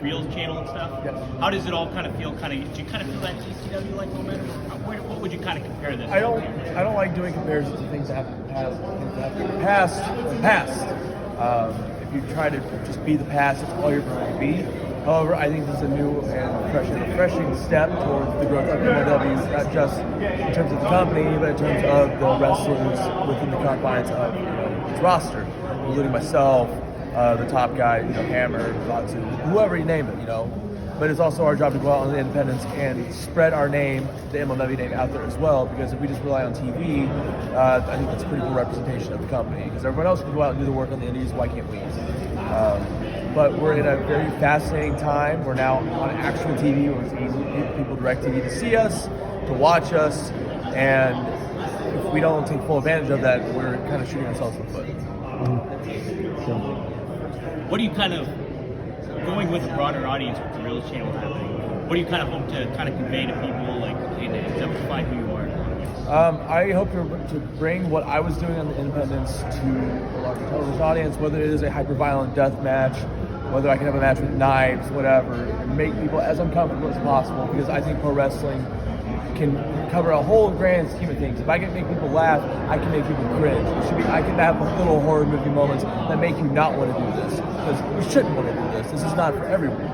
Reels channel and stuff. Yes. How does it all kind of feel? Do you kind of feel that ECW like momentum? What would you kind of compare this? I don't like doing comparisons to things that happened in the past. Things that happened in the past. If you try to just be the past, that's all you're going to be. However, I think this is a new and refreshing step towards the growth of MLW, not just in terms of the company, but in terms of the wrestlers within the confines of its roster, including myself, the top guy, Hammer, Batsu, whoever you name it, But it's also our job to go out on the independents and spread our name, the MLW name, out there as well. Because if we just rely on TV, I think that's a pretty cool representation of the company. Because everyone else can go out and do the work on the indies, why can't we? But we're in a very fascinating time. We're now on actual TV. We're seeing people direct TV to see us, to watch us, and if we don't take full advantage of that, we're kind of shooting ourselves in the foot. What do you kind of, going with a broader audience with the Reels channel happening, what do you kind of hope to kind of convey to people, like, and exemplify who you are? I hope to bring what I was doing on the independents to a larger television audience, whether it is a hyper-violent death match, whether I can have a match with knives, whatever, and make people as uncomfortable as possible, because I think pro wrestling can cover a whole grand scheme of things. If I can make people laugh, I can make people cringe. I can have little horror movie moments that make you not want to do this, because you shouldn't want to do this. This is not for everyone.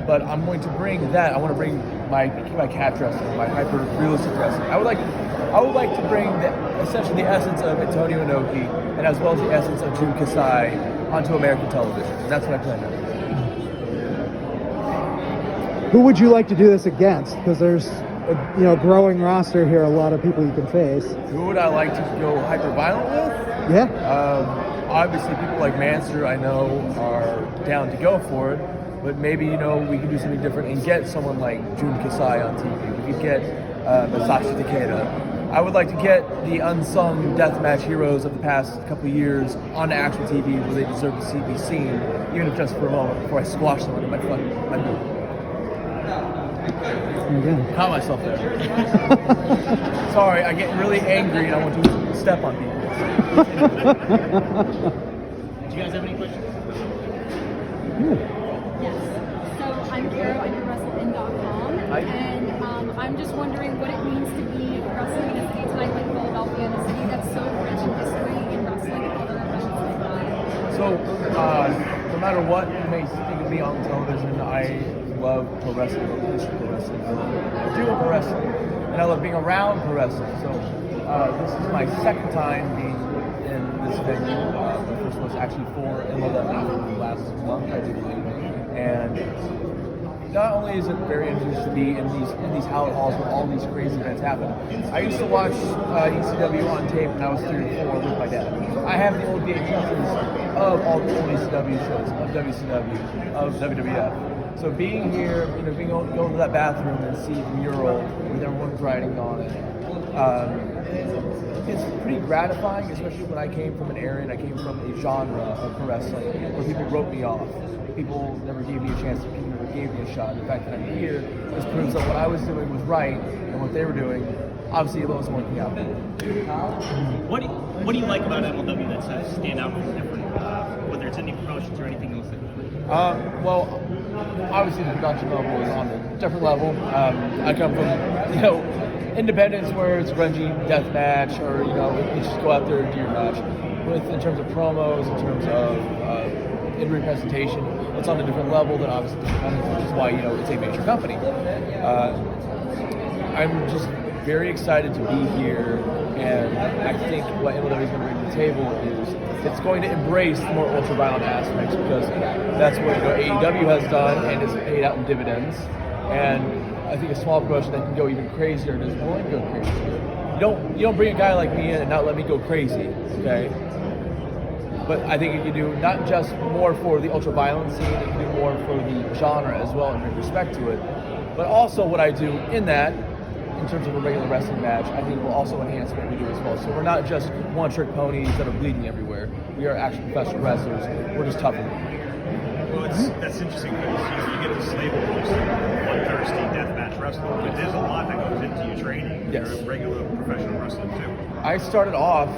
But I'm going to bring that. I want to bring my cat wrestling, my hyper realistic wrestling. I would like to bring essentially the essence of Antonio Inoki, and as well as the essence of Jun Kasai onto American television. And that's what I plan to do. Who would you like to do this against? Because there's a growing roster here, a lot of people you can face. Who would I like to go hyper violent with? Yeah. Obviously, people like Manster I know are down to go for it. But maybe, we could do something different and get someone like Jun Kasai on TV. We could get Masashi Takeda. I would like to get the unsung deathmatch heroes of the past couple of years on actual TV where they deserve to be seen, even if just for a moment, before I squash them under my move. Caught myself there. Sorry, I get really angry and I want to step on people. Do you guys have any questions? Yes. So I'm Akira, I'm at WrestleIn.com, and I'm just wondering what it means to be wrestling in a city tonight like Philadelphia, in a city that's so rich in history in wrestling and other events like that. So, no matter what you may think of me on television, I love pro wrestling, I love history pro wrestling, I love doing pro wrestling, and I love being around pro wrestling. So, this is my second time being in this venue. The first was actually for MLW last month, I do believe. And not only is it very interesting to be in these hallowed halls where all these crazy events happen. I used to watch ECW on tape when I was 3 or 4 with my dad. I have the old VHSs of all the old ECW shows, of WCW, of WWF. So being here, go to that bathroom and see the mural with everyone's writing on it. It's pretty gratifying, especially when I came from an area and I came from a genre of pro wrestling where people wrote me off. People never gave me a chance, people never gave me a shot. The fact that I'm here just proves that what I was doing was right, and what they were doing, obviously it wasn't working out. What do you like about MLW that sort of stand out from different, whether it's indie promotions or anything else? Well, obviously the production level is on a different level. I come from, independence where it's grungy deathmatch, or you just go out there and do your match. In terms of promos, in terms of in-ring presentation, it's on a different level than obviously the independence, which is why it's a major company. I'm just very excited to be here, and I think what MLW is going to bring to the table is it's going to embrace the more ultra-violent aspects, because that's what AEW has done, and it's paid out in dividends. And I think a small promotion that can go even crazier is willing to go crazy. You don't bring a guy like me in and not let me go crazy, okay? But I think you can do not just more for the ultra-violent scene, you can do more for the genre as well and bring respect to it. But also what I do in that, in terms of a regular wrestling match, I think will also enhance what we do as well. So we're not just one-trick ponies that are bleeding everywhere. We are actually professional wrestlers. We're just tougher. Well, that's interesting because you get this label of just bloodthirsty deathmatch wrestling, but there's a lot that goes into your training. Yes. You're a regular professional wrestler too. I started off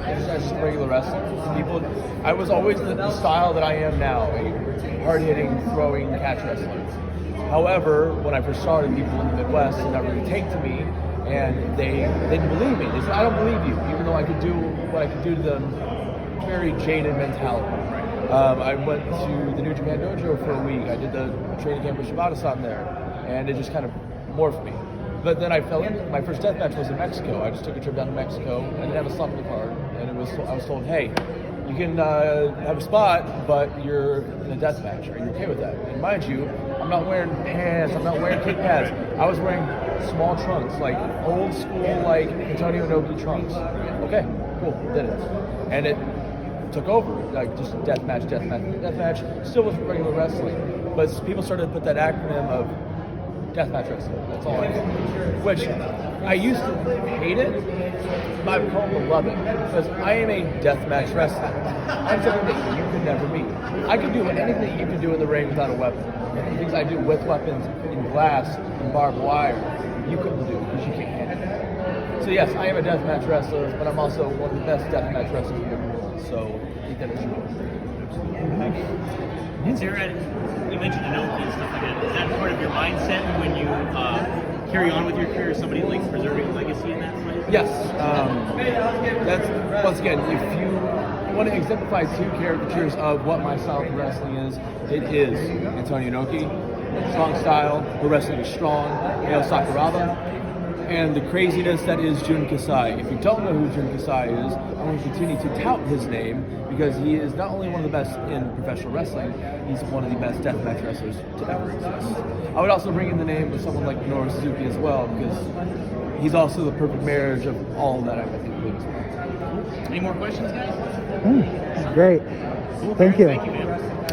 It's just regular wrestling. People, I was always the style that I am now, a hard-hitting, throwing catch wrestler. However, when I first started, people in the Midwest did not really take to me, and they didn't believe me. They said, "I don't believe you," even though I could do what I could do to them. Very jaded mentality. I went to the New Japan Dojo for a week. I did the training camp with Shibata-san there, and it just kind of morphed me. But then I fell in. My first death match was in Mexico. I just took a trip down to Mexico. I didn't have a slot in the card, and I was told, "Hey, you can have a spot, but you're in a death match. Are you okay with that?" And mind you, I'm not wearing pants. I'm not wearing kick pads. I was wearing small trunks, like old school, like Antonio Inoki trunks. Okay, cool, did it, and it took over, like just death match, still with regular wrestling. But people started to put that acronym of deathmatch wrestling. That's all I did. Which I used to hate it, but I've come to love it because I am a deathmatch wrestler. I'm something that you could never be. I could do anything you could do in the ring without a weapon. And the things I do with weapons in glass and barbed wire, you couldn't do because you can't handle it. So yes, I am a deathmatch wrestler, but I'm also one of the best deathmatch wrestlers in the world. So I think that is true. Is there you mentioned Inoki and stuff like that. Is that part of your mindset when you carry on with your career? Somebody likes preserving legacy in that way? Yes. That's, once again, if you want to exemplify two caricatures of what my style of wrestling is, it is Antonio Inoki, strong style, where wrestling is strong, Eo Sakuraba, and the craziness that is Jun Kasai. If you don't know who Jun Kasai is, I'm going to continue to tout his name because he is not only one of the best in professional wrestling, he's one of the best deathmatch wrestlers to ever exist. I would also bring in the name of someone like Minoru Suzuki as well because he's also the perfect marriage of all that I think he is. Any more questions, guys? Great. Thank you. Thank you, man.